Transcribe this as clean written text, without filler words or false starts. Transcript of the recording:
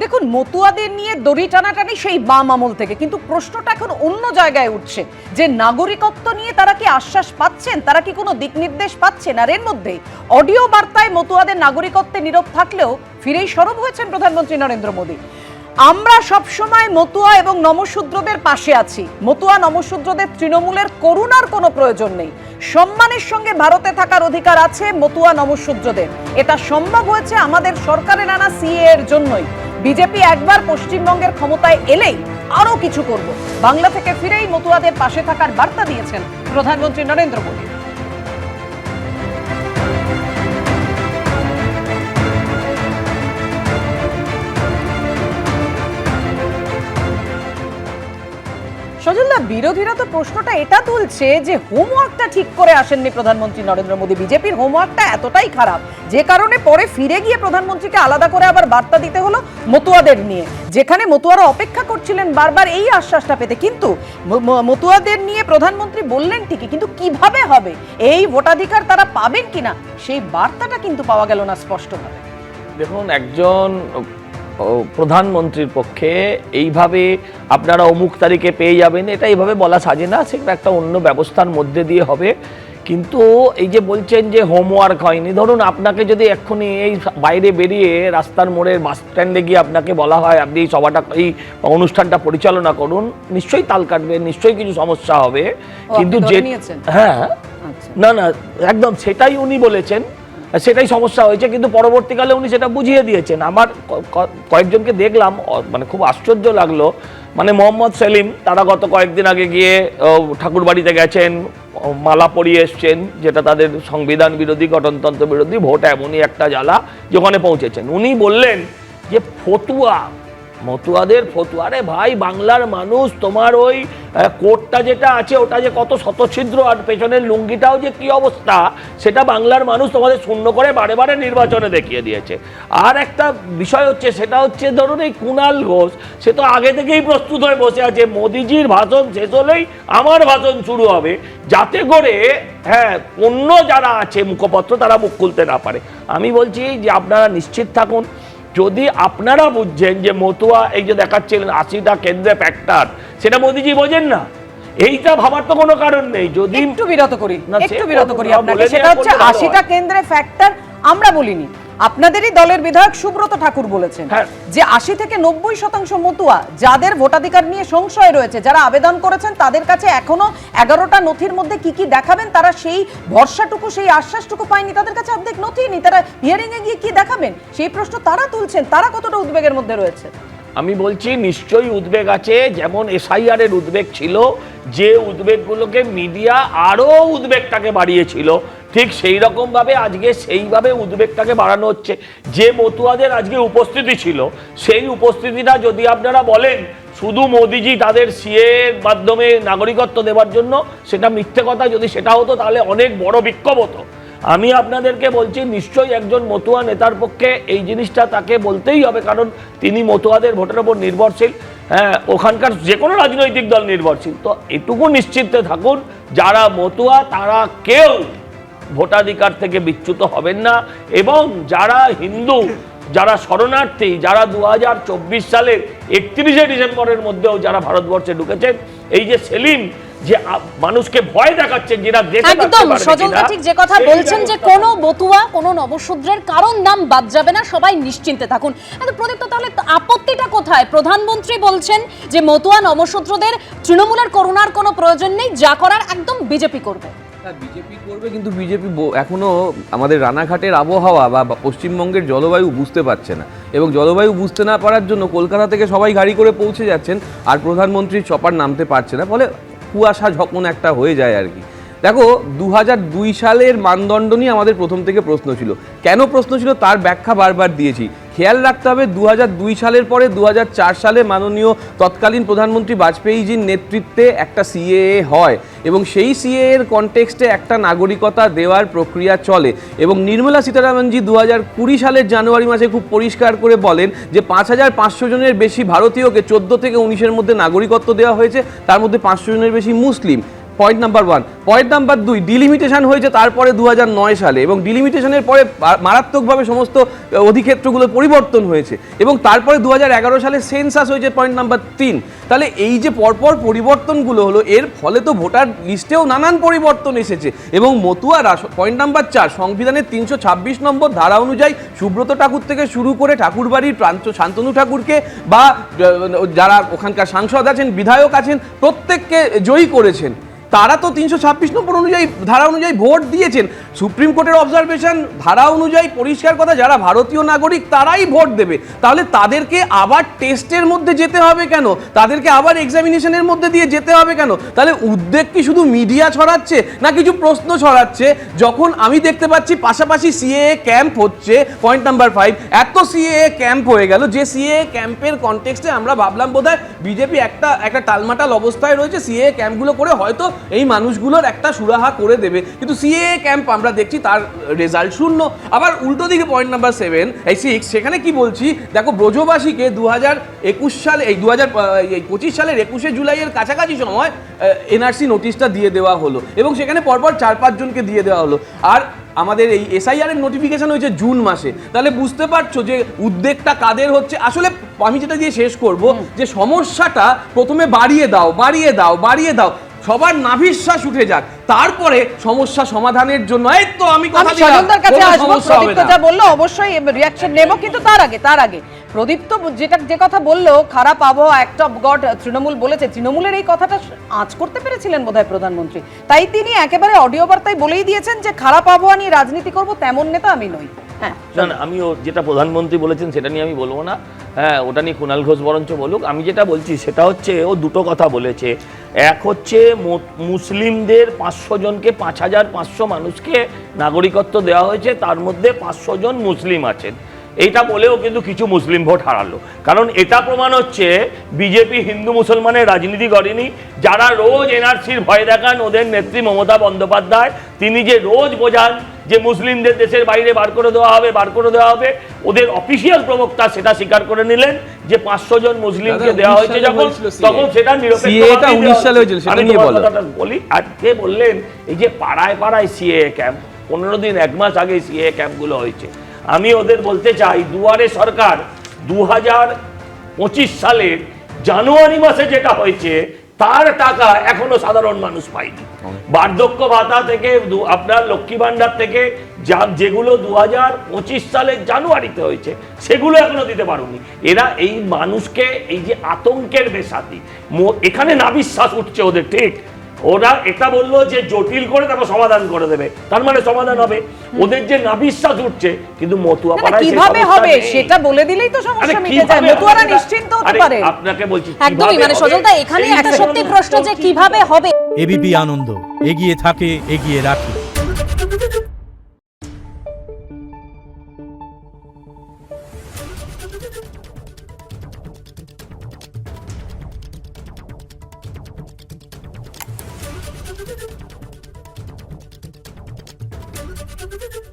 দেখুন, মতুয়াদের নিয়ে দড়ি টানাটানি সেই বাম আমল থেকে, কিন্তু প্রশ্নটা এখন অন্য জায়গায় উঠছে যে নাগরিকত্ব নিয়ে তারা কি আশ্বাস পাচ্ছেন, তারা কি কোনো দিক নির্দেশ পাচ্ছেন? আর এর মধ্যে অডিও বার্তায় মতুয়াদের নাগরিকত্বে নীরব থাকলেও ফিরেই সরব হয়েছেন প্রধানমন্ত্রী নরেন্দ্র মোদী। আমরা সবসময় মতুয়া এবং নমশূদ্রদের পাশে আছি। মতুয়া নমশূদ্রদের তৃণমূলের করুণার কোনো প্রয়োজন নেই। সম্মানের সঙ্গে ভারতে থাকার অধিকার আছে মতুয়া নমশূদ্রদের। এটা সম্ভব হয়েছে আমাদের সরকারের আনা সিএ এর জন্যই। বিজেপি একবার পশ্চিমবঙ্গের ক্ষমতায় এলেই আরো কিছু করব, বাংলা থেকে ফিরেই মতুয়াদের পাশে থাকার বার্তা দিয়েছেন প্রধানমন্ত্রী নরেন্দ্র মোদী। সজলদা, বিরোধীরা তো প্রশ্নটা এটা তুলছে যে হোমওয়ার্কটা ঠিক করে আসেননি প্রধানমন্ত্রী নরেন্দ্র মোদী। বিজেপির হোমওয়ার্কটা এতটাই খারাপ যে কারণে পরে ফিরে গিয়ে প্রধানমন্ত্রীকে আলাদা করে আবার বার্তা দিতে হলো মতুয়াদের নিয়ে, যেখানে মতুয়ারা অপেক্ষা করছিলেন বারবার এই আশ্বাসটা পেতে। কিন্তু মতুয়াদের নিয়ে প্রধানমন্ত্রী বললেন ঠিকই, কিন্তু কিভাবে হবে, এই ভোটাধিকার তারা পাবেন কিনা, সেই বার্তাটা কিন্তু পাওয়া গেল না স্পষ্টভাবে। দেখুন, একজন প্রধানমন্ত্রীর পক্ষে এইভাবে আপনারা অমুক তারিখে পেয়ে যাবেন এটা এইভাবে বলা সাজে না, সেটা একটা অন্য ব্যবস্থার মধ্যে দিয়ে হবে। কিন্তু এই যে বলছেন যে হোমওয়ার্ক হয়নি, ধরুন আপনাকে যদি এক্ষুনি এই বাইরে বেরিয়ে রাস্তার মোড়ের বাস স্ট্যান্ডে গিয়ে আপনাকে বলা হয় আপনি এই সভাটা এই অনুষ্ঠানটা পরিচালনা করুন, নিশ্চয়ই তাল কাটবে, নিশ্চয়ই কিছু সমস্যা হবে। কিন্তু যে হ্যাঁ না না একদম সেটাই উনি বলেছেন, সেটাই সমস্যা হয়েছে, কিন্তু পরবর্তীকালে উনি সেটা বুঝিয়ে দিয়েছেন। আমার কয়েকজনকে দেখলাম, মানে খুব আশ্চর্য লাগলো। মানে মোহাম্মদ সেলিম, তারা গত কয়েকদিন আগে গিয়ে ঠাকুরবাড়িতে গেছেন, মালা পরিয়ে এসছেন, যেটা তাদের সংবিধান বিরোধী, গঠনতন্ত্র বিরোধী, ভোট এমনই একটা জ্বালা, যেখানে পৌঁছেছেন। উনি বললেন যে ফতুয়া, মতুয়াদের ফতুয়া, রে ভাই বাংলার মানুষ, তোমার ওই কোটটা যেটা আছে ওটা যে কত শতছিদ্র, আর পেছনের লুঙ্গিটাও যে কি অবস্থা, সেটা বাংলার মানুষ তোমাদের শূন্য করে বারে বারে নির্বাচনে দেখিয়ে দিয়েছে। আর একটা বিষয় হচ্ছে, সেটা হচ্ছে ধরুন এই কুণাল ঘোষ, সে তো আগে থেকেই প্রস্তুত হয়ে বসে আছে, মোদিজির ভাষণ শেষ হলেই আমার ভাষণ শুরু হবে, যাতে করে অন্য যারা আছে মুখপত্র তারা মুখ খুলতে না পারে। আমি বলছি যে আপনারা নিশ্চিত থাকুন, যদি আপনারা বুঝছেন যে মতুয়া এই যে দেখাচ্ছিলেন 80টা কেন্দ্রে ফ্যাক্টর, সেটা মোদিজি বোঝেন না, এইটা ভাবার তো কোনো কারণ নেই। যদি একটু বিরত করি আপনাকে, সেটা হচ্ছে 80টা কেন্দ্রে ফ্যাক্টর আমরা বলিনি, আপনাদেরই দলের বিধায়ক সুব্রত ঠাকুর বলেছেন যে 80 থেকে 90% মতুয়া যাদের ভোটাধিকার নিয়ে সংশয় রয়েছে, যারা আবেদন করেছেন, তাদের কাছে এখনো 11টা নথির মধ্যে কি কি দেখাবেন তারা সেই ভরসাটুকু, সেই আশ্বাসটুকু পায়নি। তাদের কাছে অর্ধেক নথি নেই, তারা হিয়ারিং এ গিয়ে কি দেখাবেন সেই প্রশ্ন তারা তুলছেন। তারা কতটা উদ্বেগের মধ্যে রয়েছে? আমি বলছি নিশ্চয়ই উদ্বেগ আছে, যেমন এসআইআর এর উদ্বেগ ছিল, যে উদ্বেগগুলোকে মিডিয়া আরো উদ্বেগটাকে বাড়িয়েছিল, ঠিক সেই রকম ভাবে আজকে সেইভাবে উদ্বেগটাকে বাড়ানো হচ্ছে। যে মতুয়াদের আজকে উপস্থিতি ছিল, সেই উপস্থিতিটা যদি আপনারা বলেন শুধু মোদিজি তাদের সিএ এর মাধ্যমে নাগরিকত্ব দেওয়ার জন্য, সেটা মিথ্যে কথা। যদি সেটা হতো তাহলে অনেক বড় বিক্ষোভ হতো। আমি আপনাদেরকে বলছি, নিশ্চয়ই একজন মতুয়া নেতার পক্ষে এই জিনিসটা তাকে বলতেই হবে, কারণ তিনি মতুয়াদের ভোটের ওপর নির্ভরশীল, ওখানকার যে কোনো রাজনৈতিক দল নির্ভরশীল। তো এটুকু নিশ্চিন্তে থাকুন, যারা মতুয়া তারা কেউ ভোটাধিকার থেকে বিচ্যুত হবেন না। এবং যারা হিন্দু, যারা শরণার্থী, যারা 2024 সালের 31শে ডিসেম্বরের মধ্যেও যারা ভারতবর্ষে ঢুকেছেন, এই যে সেলিম যে মানুষকে ভয় দেখাচ্ছেন, যেটা একদম সজলদা ঠিক যে কথা বলছেন যে কোনো মতুয়া, কোনো নবশূদ্রের কারণ নাম বাদ যাবে না, সবাই নিশ্চিন্তে থাকুন। কিন্তু প্রদীপ্ত, তাহলে আপত্তিটা কোথায়? প্রধানমন্ত্রী বলছেন যে মতুয়া নবশূদ্রদের তৃণমূলের করুণার কোনো প্রয়োজন নেই, যা করার একদম বিজেপি করবে। বিজেপি করবে, কিন্তু বিজেপি এখনো আমাদের রানাঘাটের আবহাওয়া বা পশ্চিমবঙ্গের জলবায়ু বুঝতে পারছে না, এবং জলবায়ু বুঝতে না পারার জন্য কলকাতা থেকে সবাই গাড়ি করে পৌঁছে যাচ্ছেন, আর প্রধানমন্ত্রীর চপার নামতে পারছে না, ফলে কুয়াশা ঝকন একটা হয়ে যায় আর কি। দেখো, 2002 সালের মানদণ্ড নিয়ে আমাদের প্রথম থেকে প্রশ্ন ছিল। কেন প্রশ্ন ছিল তার ব্যাখ্যা বারবার দিয়েছি। খেয়াল রাখতে হবে, 2002 সালের পরে 2004 সালে মাননীয় তৎকালীন প্রধানমন্ত্রী বাজপেয়ীজির নেতৃত্বে একটা সিএএ হয়, এবং সেই সিএএ এর কনটেক্সটে একটা নাগরিকতা দেওয়ার প্রক্রিয়া চলে। এবং নির্মলা সীতারামনজি 2020 সালের জানুয়ারি মাসে খুব পরিষ্কার করে বলেন যে 5500 জনের বেশি ভারতীয়কে 14 থেকে 19-এর মধ্যে নাগরিকত্ব দেওয়া হয়েছে, তার মধ্যে 500 জনের বেশি মুসলিম। Point number 1। Point number 2, delimitation হয়েছে তারপরে 2009 সালে, এবং ডিলিমিটেশনের পরে মারাত্মকভাবে সমস্ত অধিক্ষেত্রগুলো পরিবর্তন হয়েছে, এবং তারপরে 2011 সালে সেন্সাস হয়েছে পয়েন্ট নাম্বার 3। তাহলে এই যে পরপর পরিবর্তনগুলো হলো, এর ফলে তো ভোটার লিস্টেও নানান পরিবর্তন এসেছে। এবং মতুয়ারা পয়েন্ট নাম্বার 4, সংবিধানের 326 নম্বর ধারা অনুযায়ী সুব্রত ঠাকুর থেকে শুরু করে ঠাকুরবাড়ির শান্তনু ঠাকুরকে বা যারা ওখানকার সাংসদ আছেন, বিধায়ক আছেন, প্রত্যেককে জয়ী করেছেন। তারা তো 326 নম্বর অনুযায়ী ধারা অনুযায়ী ভোট দিয়েছেন। সুপ্রিম কোর্টের অবজারভেশন ধারা অনুযায়ী পরিষ্কার কথা, যারা ভারতীয় নাগরিক তারাই ভোট দেবে। তাহলে তাদেরকে আবার টেস্টের মধ্যে যেতে হবে কেন? তাদেরকে আবার এক্সামিনেশনের মধ্যে দিয়ে যেতে হবে কেন? তাহলে উদ্বেগ কি শুধু মিডিয়া ছড়াচ্ছে, না কিছু প্রশ্ন ছড়াচ্ছে? যখন আমি দেখতে পাচ্ছি পাশাপাশি সিএএ ক্যাম্প হচ্ছে, পয়েন্ট নাম্বার 5, এত সিএএ ক্যাম্প হয়ে গেল যে সিএএ ক্যাম্পের কনটেক্সটে আমরা ভাবলাম বোধহয় বিজেপি একটা টালমাটাল অবস্থায় রয়েছে, সিএএ ক্যাম্পগুলো করে হয়তো এই মানুষগুলোর একটা সুরাহা করে দেবে। কিন্তু সিএএ ক্যাম্প আমরা দেখছি তার রেজাল্ট শূন্য। আবার উল্টো দিকে পয়েন্ট নাম্বার 6, সেখানে কি বলছি, দেখো ব্রজবাসীকে 2021 সালে, এই 2025 সালের 21শে জুলাইয়ের কাছাকাছি সময় এনআরসি নোটিশটা দিয়ে দেওয়া হলো, এবং সেখানে পরপর 4-5 জনকে দিয়ে দেওয়া হলো। আর আমাদের এই এসআইআর এর নোটিফিকেশন হয়েছে জুন মাসে। তাহলে বুঝতে পারছো যে উদ্বেগটা কাদের হচ্ছে। আসলে আমি যেটা দিয়ে শেষ করব, যে সমস্যাটা প্রথমে বাড়িয়ে দাও, সবার নাভিশ্বাস উঠে যাক, তারপরে সমস্যা সমাধানের জন্য এই তো আমি কথা দিলাম সজলদার কাছে কোনো আসবো। সমস্যা হবে প্রদীপ্ত না। যা বললো অবশ্যই রিয়াকশন নেব, কিন্তু তার আগে প্রদীপ্ত যে কথা বললো, খারাপ আবহাওয়া অ্যাক্ট অফ গড তৃণমূল বলেছে, তৃণমূলের এই কথাটা আঁচ করতে পেরেছিলেন বোধহয় প্রধানমন্ত্রী, তাই তিনি একেবারে অডিও বার্তায় বলেই দিয়েছেন যে খারাপ আবহাওয়া নিয়ে রাজনীতি করব, তেমন নেতা আমি নই। হ্যাঁ, না, আমিও যেটা প্রধানমন্ত্রী বলেছেন সেটা নিয়ে আমি বলবো না, হ্যাঁ ওটা নিয়ে কুণাল ঘোষ বরঞ্চ বলুক। আমি যেটা বলছি সেটা হচ্ছে, ও দুটো কথা বলেছে। এক হচ্ছে মুসলিমদের 500 জনকে, 5500 মানুষকে নাগরিকত্ব দেওয়া হয়েছে, তার মধ্যে 500 জন মুসলিম আছেন। এইটা বলেও কিন্তু কিছু মুসলিম ভোট হারালো, কারণ এটা প্রমাণ হচ্ছে বিজেপি হিন্দু মুসলমানের রাজনীতি করেনি। যারা রোজ এনআরসির ভয় দেখান, ওদের নেত্রী মমতা বন্দ্যোপাধ্যায়, তিনি যে রোজ বোঝান যে মুসলিমদের দেশের বাইরে বার করে দেওয়া হবে, ওদের অফিসিয়াল প্রবক্তা সেটা স্বীকার করে নিলেন যে 500 জন মুসলিমকে দেওয়া হয়েছে যখন, তখন সেটা বলি। আজকে বললেন এই যে পাড়ায় পাড়ায় সিএএ ক্যাম্প, 15 দিন 1 মাস আগে সিএএ ক্যাম্পগুলো হয়েছে। আমি ওদের বলতে চাই, দুয়ারে সরকার 2025 সালের জানুয়ারি মাসে যেটা হয়েছে, তার টাকা এখনো সাধারণ মানুষ পায়নি। বার্ধক্য ভাতা থেকে আপনার লক্ষ্মী ভান্ডার থেকে যেগুলো 2025 সালের জানুয়ারিতে হয়েছে, সেগুলো এখনো দিতে পারেনি। এরা এই মানুষকে এই যে আতঙ্কের বেসাতি, এখানে নাবিশ্বাস উঠছে ওদের। ঠিক, ওরা এটা বললো যে জটিল করে তারপর সমাধান করে দেবে, তার মানে সমাধান হবে। ওদের যে নাবিশ্বাস উঠছে, কিন্তু মতুয়া পাড়ায় কিভাবে হবে সেটা বলে দিলেই তো সমস্যা মিটে যায়, মতুয়ারা নিশ্চিন্ত হতে পারে। আপনাকে বলছি একদমই, মানে সজলদা এখানে একটা সত্যি প্রশ্ন যে কিভাবে হবে। এবিপি আনন্দ, এগিয়ে থাকে, এগিয়ে রাখে। Thank you.